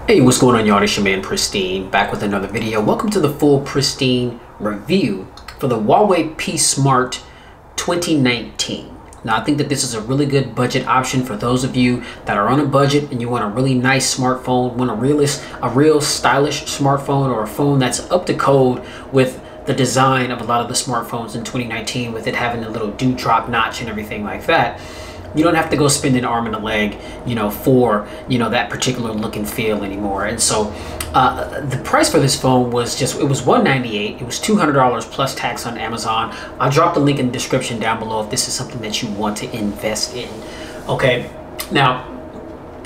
Hey, what's going on, y'all? It's your man Pristine, back with another video. Welcome to the full Pristine review for the Huawei P Smart 2019. Now, I think that this is a really good budget option for those of you that are on a budget and you want a really nice smartphone, want a real stylish smartphone, or a phone that's up to code with the design of a lot of the smartphones in 2019, with it having a little dewdrop notch and everything like that. You don't have to go spend an arm and a leg, for, that particular look and feel anymore. And so the price for this phone was it was $198. It was $200 plus tax on Amazon. I'll drop the link in the description down below if this is something that you want to invest in. Okay, now,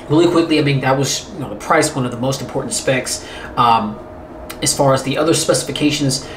really quickly, I mean, that was the price, one of the most important specs. As far as the other specifications,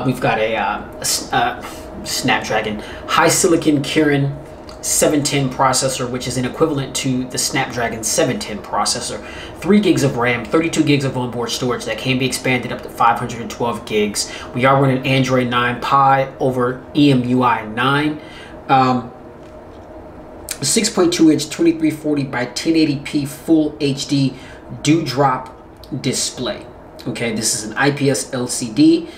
we've got a Snapdragon high silicon Kirin 710 processor, which is an equivalent to the Snapdragon 710 processor. 3 gigs of RAM, 32 gigs of onboard storage that can be expanded up to 512 gigs. We are running Android 9 Pie over EMUI 9. 6.2 inch 2340 by 1080p full HD dewdrop display. Okay, this is an IPS LCD.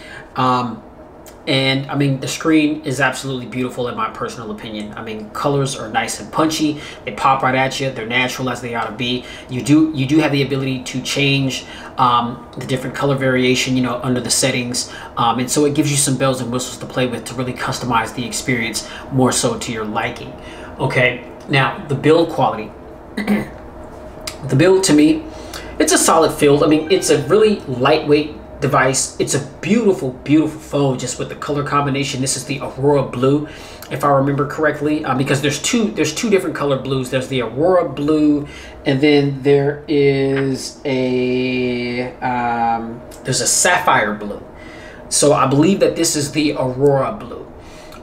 And I mean, the screen is absolutely beautiful in my personal opinion. I mean, colors are nice and punchy. They pop right at you. They're natural as they ought to be. You do have the ability to change the different color variation, under the settings. And so it gives you some bells and whistles to play with to really customize the experience more so to your liking. Okay, now the build quality. The build, to me, it's a solid build. I mean, it's a really lightweight device. It's a beautiful phone, just with the color combination. This is the Aurora Blue, if I remember correctly, because there's two different color blues. There's the Aurora Blue, and then there is a there's a Sapphire Blue. So I believe that this is the Aurora Blue,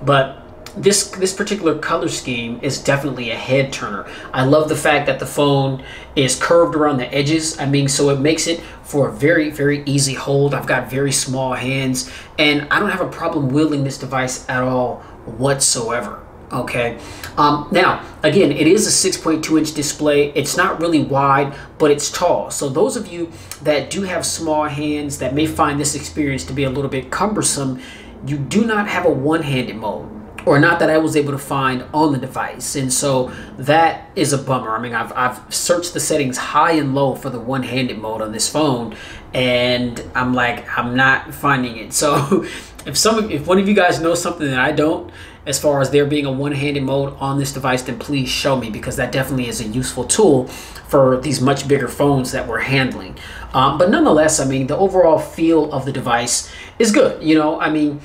but this particular color scheme is definitely a head turner. I love the fact that the phone is curved around the edges. I mean, so it makes it for a very easy hold. I've got very small hands, and I don't have a problem wielding this device at all whatsoever. Okay, now again, it is a 6.2 inch display. It's not really wide, but it's tall. So those of you that do have small hands that may find this experience to be a little bit cumbersome, you do not have a one-handed mode, or not that I was able to find on the device. And so that is a bummer. I mean, I've searched the settings high and low for the one-handed mode on this phone, and I'm not finding it. So if one of you guys know something that I don't, as far as there being a one-handed mode on this device, then please show me, because that definitely is a useful tool for these much bigger phones that we're handling. But nonetheless, I mean, the overall feel of the device is good. I mean,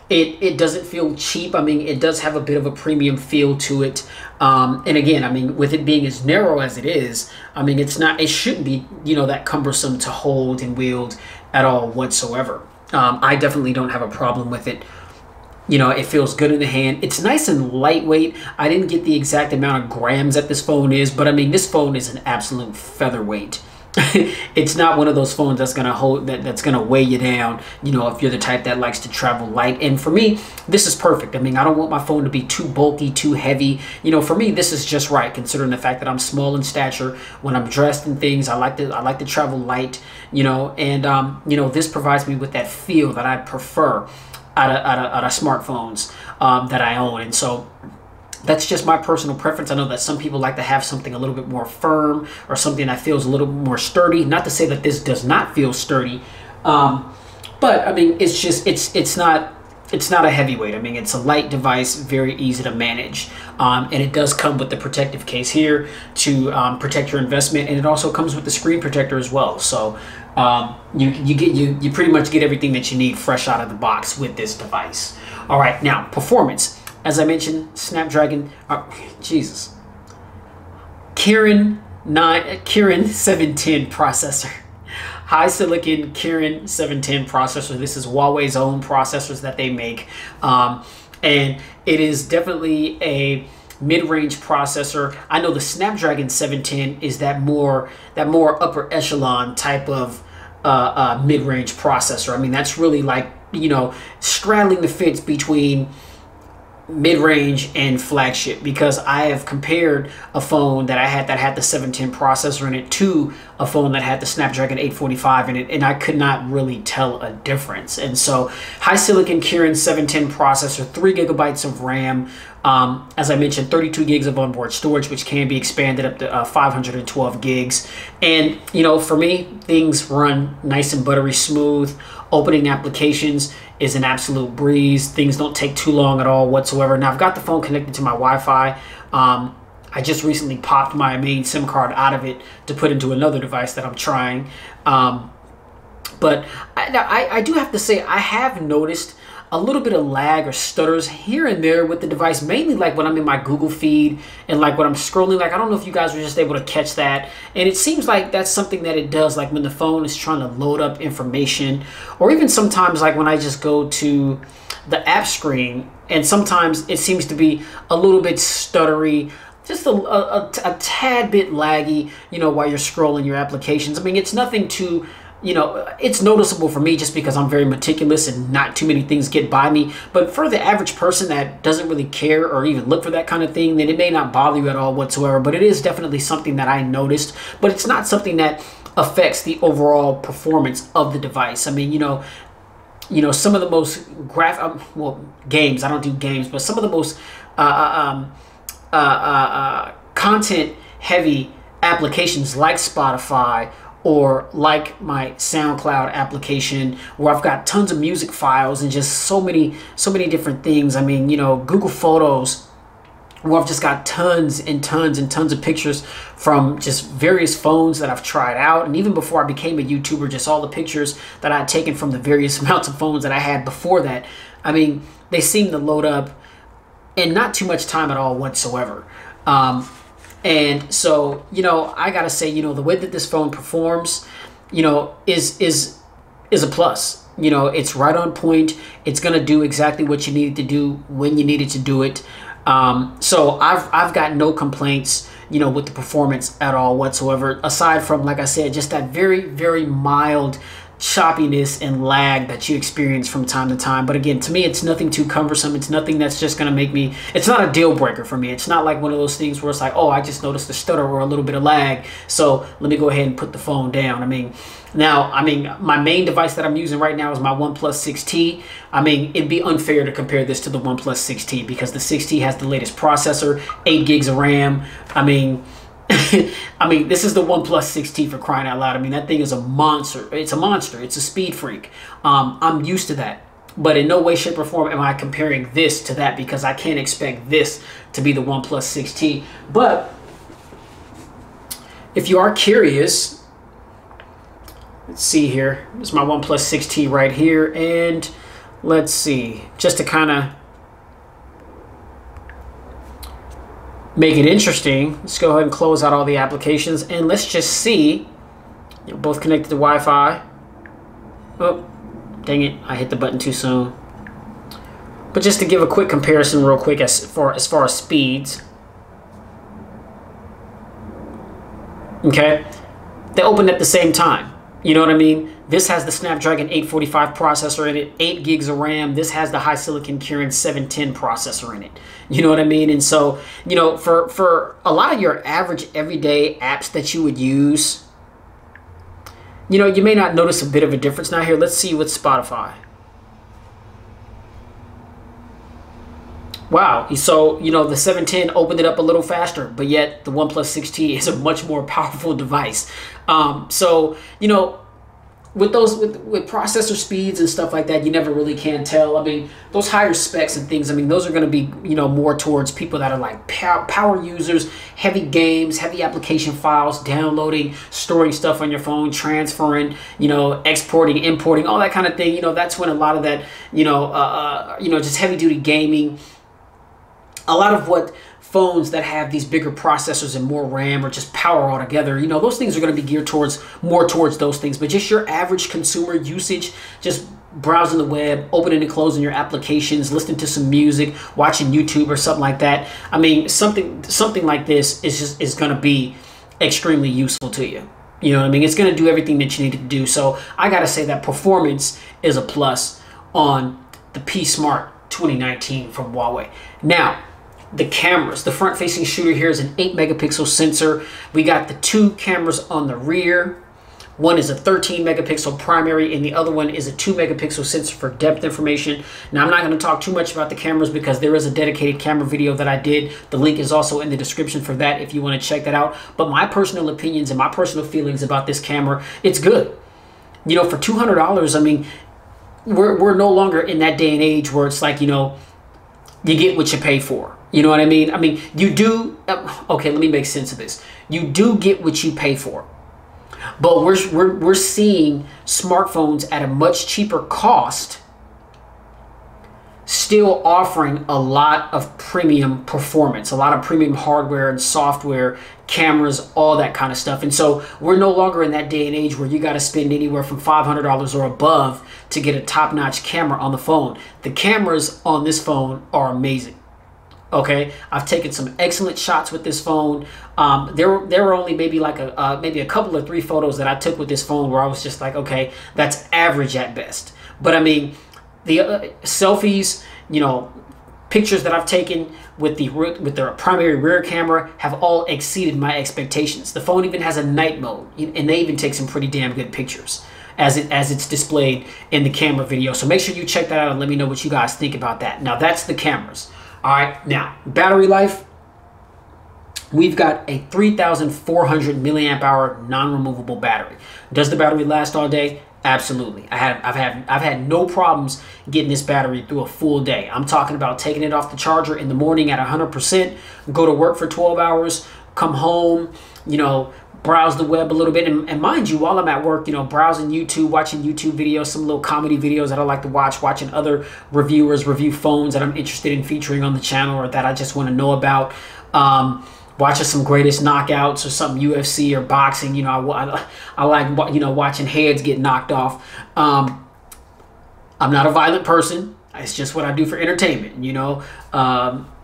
it doesn't feel cheap. I mean, it does have a bit of a premium feel to it. And again, I mean, with it being as narrow as it is, I mean, it shouldn't be, that cumbersome to hold and wield at all whatsoever. I definitely don't have a problem with it. It feels good in the hand. It's nice and lightweight. I didn't get the exact amount of grams that this phone is, but I mean, this phone is an absolute featherweight. It's not one of those phones that's gonna weigh you down, if you're the type that likes to travel light. And for me, this is perfect. I mean, I don't want my phone to be too bulky, too heavy. For me, this is just right, considering the fact that I'm small in stature. When I'm dressed in things, I like to travel light, and this provides me with that feel that I prefer out of smartphones that I own. And so that's just my personal preference. I know that some people like to have something a little bit more firm, or something that feels a little more sturdy. Not to say that this does not feel sturdy, but I mean, it's not a heavyweight. I mean, it's a light device, very easy to manage, and it does come with the protective case here to protect your investment, and it also comes with the screen protector as well. So you pretty much get everything that you need fresh out of the box with this device. All right, now performance. As I mentioned, Snapdragon, Kirin 710 processor. High silicon Kirin 710 processor. This is Huawei's own processors that they make. And it is definitely a mid-range processor. I know the Snapdragon 710 is that more upper echelon type of mid-range processor. I mean, that's really like, straddling the fence between mid-range and flagship, because I have compared a phone that I had that had the 710 processor in it to a phone that had the Snapdragon 845 in it, and I could not really tell a difference. And so high silicon Kirin 710 processor, 3 gigabytes of RAM, as I mentioned, 32 gigs of onboard storage, which can be expanded up to 512 gigs. And you know, for me, things run nice and buttery smooth. Opening applications is an absolute breeze. Things don't take too long at all whatsoever. Now I've got the phone connected to my Wi-Fi. I just recently popped my main SIM card out of it to put into another device that I'm trying. But I do have to say, I have noticed a little bit of lag or stutters here and there with the device, mainly like when I'm in my Google feed and like when I'm scrolling. Like, I don't know if you guys were just able to catch that. And it seems like that's something that it does, like when the phone is trying to load up information, or even sometimes like when I just go to the app screen, and sometimes it seems to be a little bit stuttery, just a tad bit laggy, you know, while you're scrolling your applications. I mean, it's nothing too, you know, it's noticeable for me just because I'm very meticulous and not too many things get by me. But for the average person that doesn't really care or even look for that kind of thing, then it may not bother you at all whatsoever. But it is definitely something that I noticed, but it's not something that affects the overall performance of the device. I mean, you know, some of the most games, I don't do games, but some of the most content heavy applications like Spotify, or like my SoundCloud application, where I've got tons of music files and just so many different things. I mean, you know, Google Photos, where I've just got tons and tons and tons of pictures from just various phones that I've tried out. And even before I became a YouTuber, just all the pictures that I had taken from the various amounts of phones that I had before that. I mean, they seem to load up in not too much time at all whatsoever. And so, you know, I gotta say, you know, the way that this phone performs, you know, is a plus. You know, it's right on point. It's gonna do exactly what you need it to do when you need it to do it. So I've got no complaints, you know, with the performance at all whatsoever, aside from, like I said, just that very, very mild choppiness and lag that you experience from time to time. But again, to me, it's nothing too cumbersome. It's nothing that's just going to make me, it's not a deal breaker for me. It's not like one of those things where it's like, oh, I just noticed a stutter or a little bit of lag, so let me go ahead and put the phone down. I mean, my main device that I'm using right now is my OnePlus 6T. I mean, it'd be unfair to compare this to the OnePlus 6T, because the 6T has the latest processor, 8 gigs of RAM. I mean, this is the OnePlus 6T, for crying out loud. I mean, that thing is a monster. It's a monster. It's a speed freak. I'm used to that. But in no way, shape, or form am I comparing this to that, because I can't expect this to be the OnePlus 6T. But if you are curious, let's see here. This is my OnePlus 6T right here. And let's see, just to kind of make it interesting, let's go ahead and close out all the applications, and let's just see. You're both connected to Wi-Fi. Oh, dang it, I hit the button too soon. But just to give a quick comparison real quick as far as speeds. Okay, they opened at the same time. You know what I mean? This has the Snapdragon 845 processor in it, 8 gigs of RAM. This has the high silicon Kirin 710 processor in it. You know what I mean? And so, you know, for a lot of your average everyday apps that you would use, you know, you may not notice a bit of a difference. Now here, let's see with Spotify. Wow, so, you know, the 710 opened it up a little faster, but yet the OnePlus 6T is a much more powerful device. So, you know, with those with processor speeds and stuff like that, you never really can tell. I mean, those higher specs and things, I mean, those are going to be, you know, more towards people that are like power users, heavy games, heavy application files, downloading, storing stuff on your phone, transferring, you know, exporting, importing, all that kind of thing. You know, that's when a lot of that, you know, just heavy duty gaming, a lot of what phones that have these bigger processors and more RAM or just power altogether, you know, those things are going to be geared more towards those things. But just your average consumer usage, just browsing the web, opening and closing your applications, listening to some music, watching YouTube or something like that. I mean, something like this is going to be extremely useful to you. You know what I mean? It's going to do everything that you need to do. So I got to say that performance is a plus on the P Smart 2019 from Huawei. Now, the cameras. The front-facing shooter here is an 8-megapixel sensor. We got the 2 cameras on the rear. One is a 13-megapixel primary, and the other one is a 2-megapixel sensor for depth information. Now, I'm not going to talk too much about the cameras because there is a dedicated camera video that I did. The link is also in the description for that if you want to check that out. But my personal opinions and my personal feelings about this camera, it's good. You know, for $200, I mean, we're no longer in that day and age where it's like, you know, you get what you pay for. You know what I mean? I mean, you do. Okay, let me make sense of this. You do get what you pay for. But we're seeing smartphones at a much cheaper cost still offering a lot of premium performance, a lot of premium hardware and software, cameras, all that kind of stuff. And so we're no longer in that day and age where you got to spend anywhere from $500 or above to get a top-notch camera on the phone. The cameras on this phone are amazing. Okay, I've taken some excellent shots with this phone. There were only maybe like maybe a couple or 3 photos that I took with this phone where I was just like, okay, that's average at best. But I mean, the selfies, you know, pictures that I've taken with the primary rear camera have all exceeded my expectations. The phone even has a night mode, and they even take some pretty damn good pictures as it's displayed in the camera video. So make sure you check that out and let me know what you guys think about that. Now, that's the cameras. All right, now battery life. We've got a 3,400 milliamp hour non-removable battery. Does the battery last all day? Absolutely. I've had no problems getting this battery through a full day. I'm talking about taking it off the charger in the morning at 100%, go to work for 12 hours, come home, you know, browse the web a little bit, and mind you, while I'm at work, you know, browsing YouTube, watching YouTube videos, some little comedy videos that I like to watch, watching other reviewers review phones that I'm interested in featuring on the channel or that I just want to know about, watching some greatest knockouts or something UFC or boxing. You know, I like, you know, watching heads get knocked off. I'm not a violent person. It's just what I do for entertainment, you know,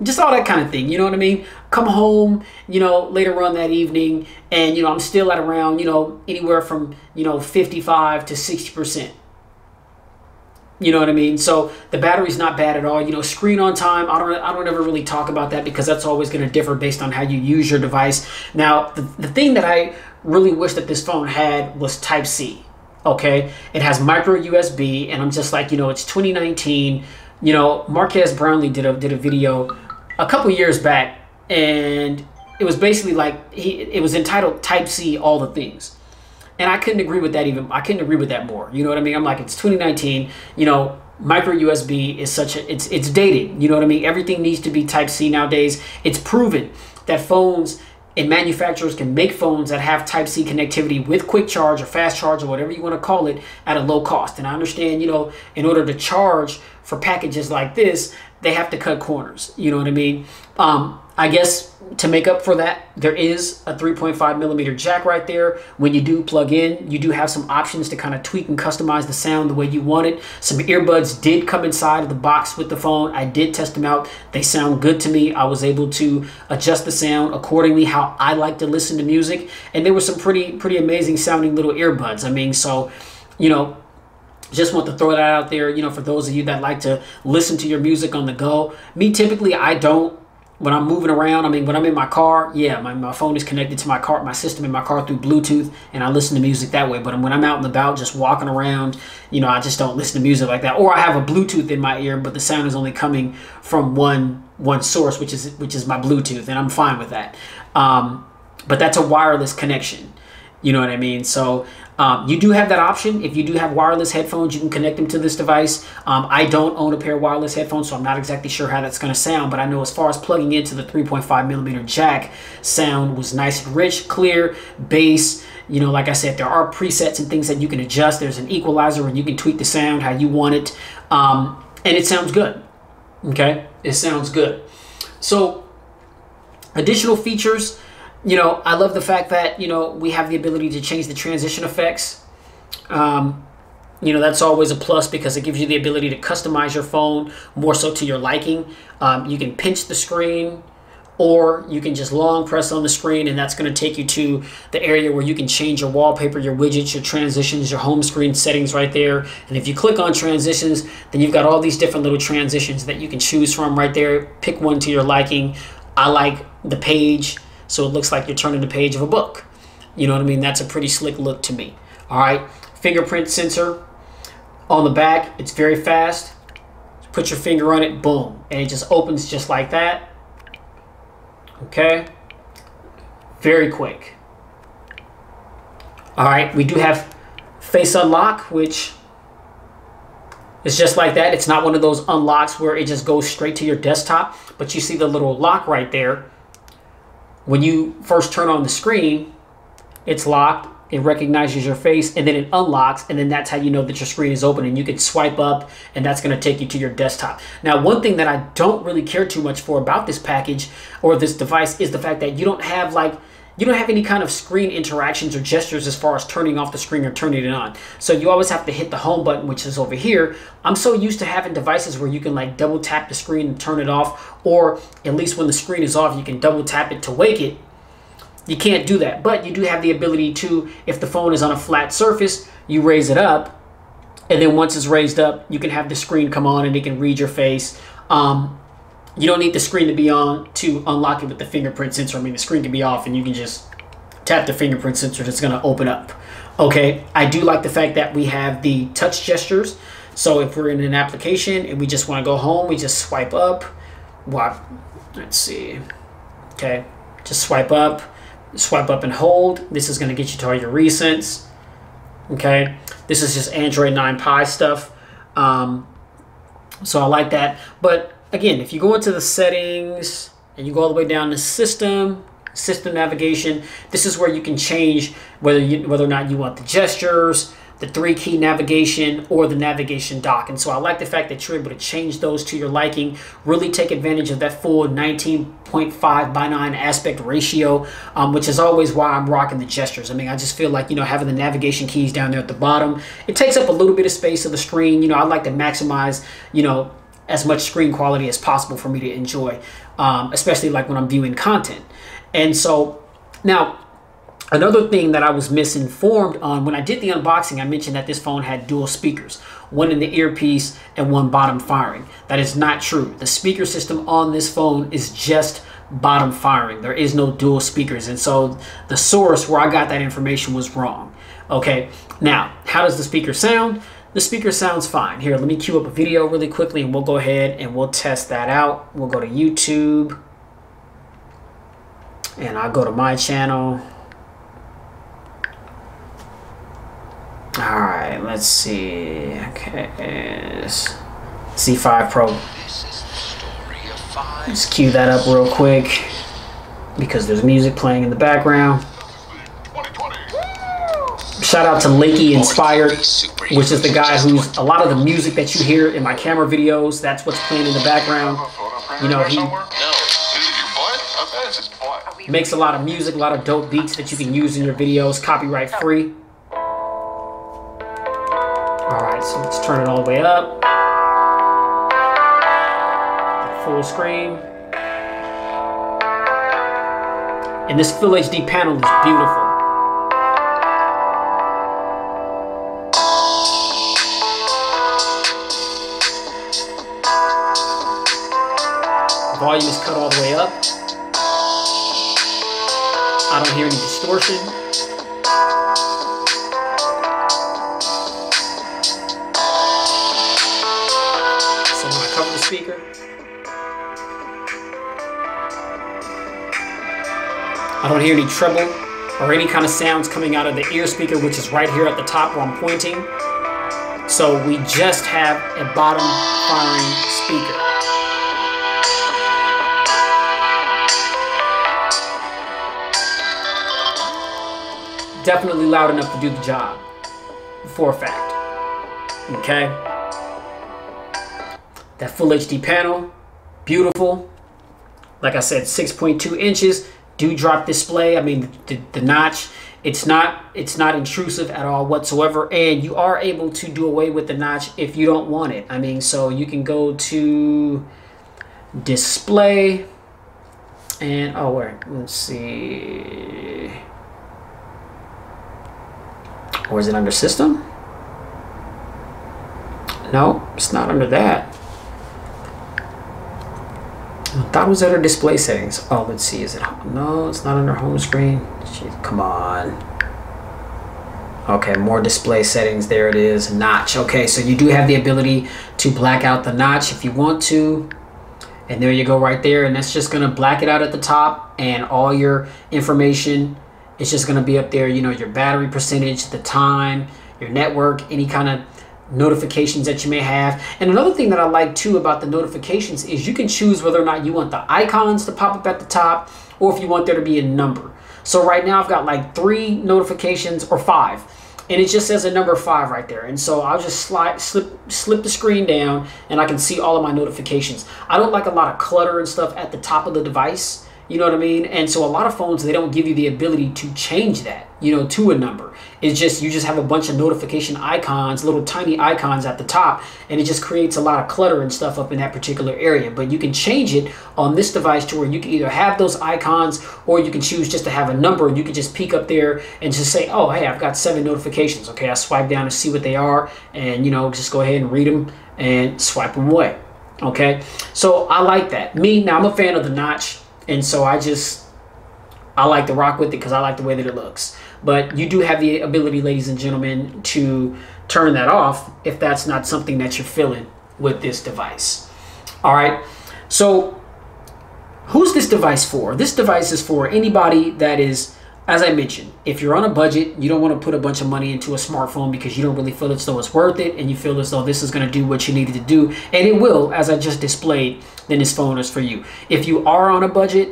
just all that kind of thing. You know what I mean? Come home, you know, later on that evening, and, you know, I'm still at around, you know, anywhere from, you know, 55 to 60%. You know what I mean? So the battery's not bad at all. You know, screen on time, I don't ever really talk about that because that's always going to differ based on how you use your device. Now, the thing that I really wish that this phone had was Type-C. Okay, it has micro USB, and I'm just like, you know, it's 2019. You know, Marques Brownlee did a video a couple years back, and it was basically like it was entitled Type-C All the Things, and I couldn't agree with that I couldn't agree with that more. You know what I mean? I'm like, it's 2019. You know, micro USB is it's dated. You know what I mean? Everything needs to be Type-C nowadays. It's proven that phones and manufacturers can make phones that have Type-C connectivity with quick charge or fast charge or whatever you want to call it at a low cost. And I understand, you know, in order to charge for packages like this, they have to cut corners. You know what I mean? I guess to make up for that, there is a 3.5 millimeter jack right there. When you do plug in, you do have some options to kind of tweak and customize the sound the way you want it. Some earbuds did come inside of the box with the phone. I did test them out. They sound good to me. I was able to adjust the sound accordingly how I like to listen to music. And there were some pretty amazing sounding little earbuds. I mean, so, you know, just want to throw that out there, you know, for those of you that like to listen to your music on the go. Me, typically, I don't. When I'm moving around, I mean, when I'm in my car, yeah, my phone is connected to my system in my car through Bluetooth, and I listen to music that way. But when I'm out and about, just walking around, you know, I just don't listen to music like that. Or I have a Bluetooth in my ear, but the sound is only coming from one source, which is my Bluetooth, and I'm fine with that. But that's a wireless connection. You know what I mean? So you do have that option. If you do have wireless headphones, you can connect them to this device. I don't own a pair of wireless headphones, so I'm not exactly sure how that's going to sound. But I know as far as plugging into the 3.5 millimeter jack, sound was nice and rich, clear, bass. You know, like I said, there are presets and things that you can adjust. There's an equalizer where you can tweak the sound how you want it. And it sounds good. Okay? It sounds good. So additional features. You know, I love the fact that, you know, we have the ability to change the transition effects. You know, that's always a plus because it gives you the ability to customize your phone more so to your liking. You can pinch the screen, or you can just long press on the screen, and that's going to take you to the area where you can change your wallpaper, your widgets, your transitions, your home screen settings right there. And if you click on transitions, then you've got all these different little transitions that you can choose from right there. Pick one to your liking. I like the page, so it looks like you're turning the page of a book. You know what I mean? That's a pretty slick look to me. All right, fingerprint sensor on the back. It's very fast. Put your finger on it, boom, and it just opens just like that. Okay, very quick. All right, we do have face unlock, which is just like that. It's not one of those unlocks where it just goes straight to your desktop, but you see the little lock right there. When you first turn on the screen, it's locked. It recognizes your face, and then it unlocks, and then that's how you know that your screen is open, and you can swipe up, and that's going to take you to your desktop. Now, one thing that I don't really care too much for about this package or this device is the fact that you don't have any kind of screen interactions or gestures as far as turning off the screen or turning it on. So you always have to hit the home button, which is over here. I'm so used to having devices where you can like double tap the screen and turn it off, or at least when the screen is off, you can double tap it to wake it. You can't do that, but you do have the ability to, if the phone is on a flat surface, you raise it up, and then once it's raised up, you can have the screen come on and it can read your face. You don't need the screen to be on to unlock it with the fingerprint sensor. I mean, the screen can be off and you can just tap the fingerprint sensor. It's going to open up. Okay, I do like the fact that we have the touch gestures. So if we're in an application and we just want to go home, we just swipe up. Well, let's see. Okay, just swipe up and hold. This is going to get you to all your recents. Okay, this is just Android 9 Pie stuff. So I like that. But again, if you go into the settings and you go all the way down to system navigation, this is where you can change whether or not you want the gestures, the 3-key navigation, or the navigation dock. And so I like the fact that you're able to change those to your liking, really take advantage of that full 19.5:9 aspect ratio, which is always why I'm rocking the gestures. I mean, I just feel like, having the navigation keys down there at the bottom, it takes up a little bit of space of the screen. I like to maximize, as much screen quality as possible for me to enjoy, especially like when I'm viewing content. And so now, another thing that I was misinformed on when I did the unboxing, I mentioned that this phone had dual speakers, one in the earpiece and one bottom firing. That is not true. The speaker system on this phone is just bottom firing. There is no dual speakers. And so the source where I got that information was wrong. Okay, now, how does the speaker sound? The speaker sounds fine. Here, let me queue up a video really quickly and we'll go ahead and we'll test that out. We'll go to YouTube and I'll go to my channel. All right, let's see. Okay, C5 Pro. Let's cue that up real quick because there's music playing in the background. Shout out to Lakey Inspired, which is the guy who's a lot of the music that you hear in my camera videos. That's what's playing in the background. He makes a lot of music, a lot of dope beats that you can use in your videos, copyright free. Alright, so let's turn it all the way up. Full screen. And this Full HD panel is beautiful. Volume is cut all the way up. I don't hear any distortion. So when I cover the speaker, I don't hear any treble or any kind of sounds coming out of the ear speaker, which is right here at the top where I'm pointing. So we just have a bottom firing speaker. Definitely loud enough to do the job, for a fact. Okay. That Full HD panel, beautiful. Like I said, 6.2 inches, dewdrop display. I mean, the notch, it's not intrusive at all whatsoever, and you are able to do away with the notch if you don't want it. I mean, so you can go to display, And oh wait, let's see. Or is it under system? No, it's not under that. I thought it was under display settings. Oh, let's see. Is it? No, it's not under home screen. Jeez, come on. Okay, more display settings. There it is. Notch. Okay, so you do have the ability to black out the notch if you want to. And there you go right there. And that's just going to black it out at the top. And all your information is just going to be up there. You know, your battery percentage, the time, your network, any kind of notifications that you may have. And another thing that I like too about the notifications is you can choose whether or not you want the icons to pop up at the top or if you want there to be a number. So right now I've got like 3 notifications or 5, and it just says a number 5 right there. And so I'll just slip the screen down and I can see all of my notifications. I don't like a lot of clutter and stuff at the top of the device. You know what I mean? And so a lot of phones, they don't give you the ability to change that, you know, to a number. It's just, you just have a bunch of notification icons, little tiny icons at the top, and it just creates a lot of clutter and stuff up in that particular area. But you can change it on this device to where you can either have those icons or you can choose just to have a number, and you can just peek up there and just say, oh, hey, I've got 7 notifications. Okay, I swipe down to see what they are, and, you know, just go ahead and read them and swipe them away. Okay, so I like that. Now I'm a fan of the notch. And so I like to rock with it because I like the way that it looks. But you do have the ability, ladies and gentlemen, to turn that off if that's not something that you're feeling with this device. All right. So who's this device for? This device is for anybody that is, as I mentioned, if you're on a budget, you don't want to put a bunch of money into a smartphone because you don't really feel as though it's worth it, and you feel as though this is going to do what you needed to do, and it will, as I just displayed, then this phone is for you. If you are on a budget,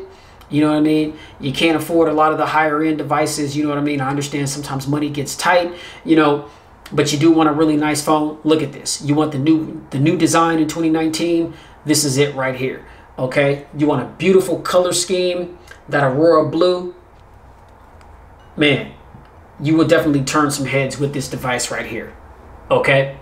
you know what I mean, you can't afford a lot of the higher end devices, you know what I mean, I understand sometimes money gets tight, you know, but you do want a really nice phone. Look at this. You want the new design in 2019, this is it right here. Okay, you want a beautiful color scheme, that Aurora blue. Man, you will definitely turn some heads with this device right here. Okay,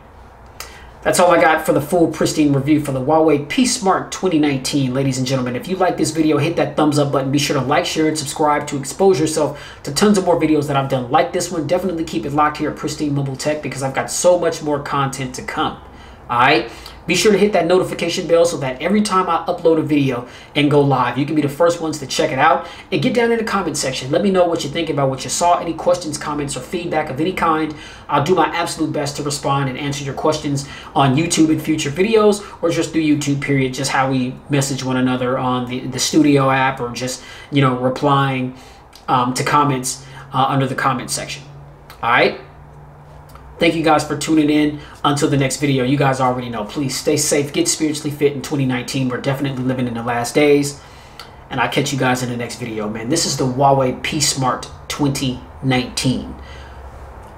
that's all I got for the full Pristine review for the Huawei P Smart 2019. Ladies and gentlemen, if you like this video, hit that thumbs up button. Be sure to like, share, and subscribe to expose yourself to tons of more videos that I've done like this one. Definitely keep it locked here at Pristine Mobile Tech because I've got so much more content to come. All right, be sure to hit that notification bell so that every time I upload a video and go live, you can be the first ones to check it out. And get down in the comment section. Let me know what you think about what you saw. Any questions, comments, or feedback of any kind. I'll do my absolute best to respond and answer your questions on YouTube in future videos, or just through YouTube, period. Just how we message one another on the Studio app, or just, you know, replying to comments under the comment section. All right. Thank you guys for tuning in. Until the next video, you guys already know, please stay safe, get spiritually fit in 2019. We're definitely living in the last days. And I'll catch you guys in the next video, man. This is the Huawei P Smart 2019.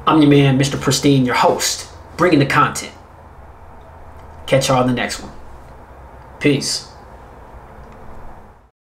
I'm your man, Mr. Pristine, your host, bringing the content. Catch y'all in the next one. Peace.